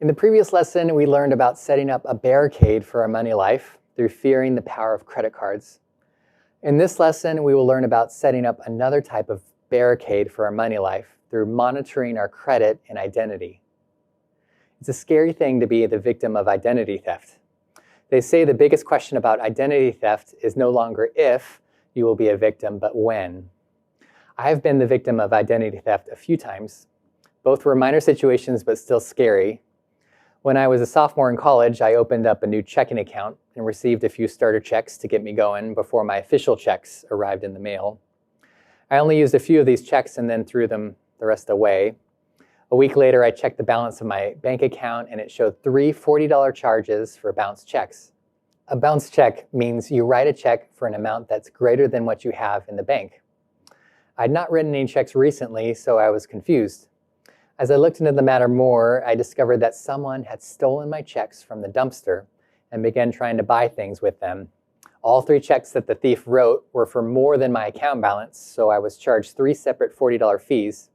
In the previous lesson, we learned about setting up a barricade for our money life through fearing the power of credit cards. In this lesson, we will learn about setting up another type of barricade for our money life through monitoring our credit and identity. It's a scary thing to be the victim of identity theft. They say the biggest question about identity theft is no longer if you will be a victim, but when. I have been the victim of identity theft a few times. Both were minor situations, but still scary. When I was a sophomore in college, I opened up a new checking account and received a few starter checks to get me going before my official checks arrived in the mail. I only used a few of these checks and then threw them the rest away. A week later, I checked the balance of my bank account and it showed 3 $40 charges for bounced checks. A bounced check means you write a check for an amount that's greater than what you have in the bank. I'd not written any checks recently, so I was confused. As I looked into the matter more, I discovered that someone had stolen my checks from the dumpster and began trying to buy things with them. All 3 checks that the thief wrote were for more than my account balance, so I was charged 3 separate $40 fees.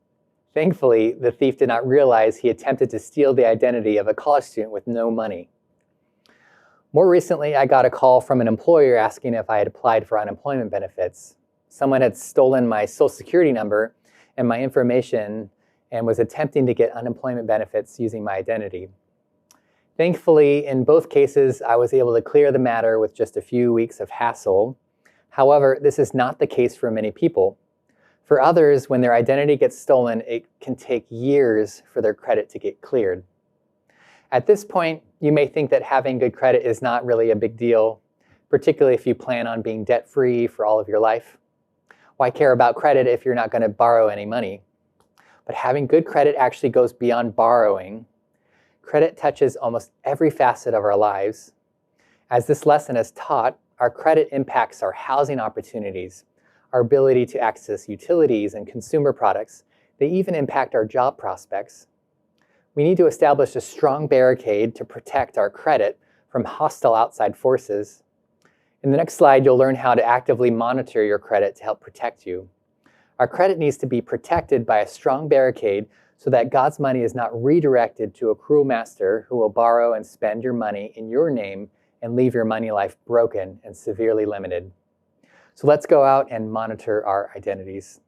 Thankfully, the thief did not realize he attempted to steal the identity of a college student with no money. More recently, I got a call from an employer asking if I had applied for unemployment benefits. Someone had stolen my Social Security number and my information and was attempting to get unemployment benefits using my identity. Thankfully, in both cases, I was able to clear the matter with just a few weeks of hassle. However, this is not the case for many people. For others, when their identity gets stolen, it can take years for their credit to get cleared. At this point, you may think that having good credit is not really a big deal, particularly if you plan on being debt-free for all of your life. Why care about credit if you're not going to borrow any money? But having good credit actually goes beyond borrowing. Credit touches almost every facet of our lives. As this lesson has taught, our credit impacts our housing opportunities, our ability to access utilities and consumer products. They even impact our job prospects. We need to establish a strong barricade to protect our credit from hostile outside forces. In the next slide, you'll learn how to actively monitor your credit to help protect you. Our credit needs to be protected by a strong barricade so that God's money is not redirected to a cruel master who will borrow and spend your money in your name and leave your money life broken and severely limited. So let's go out and monitor our identities.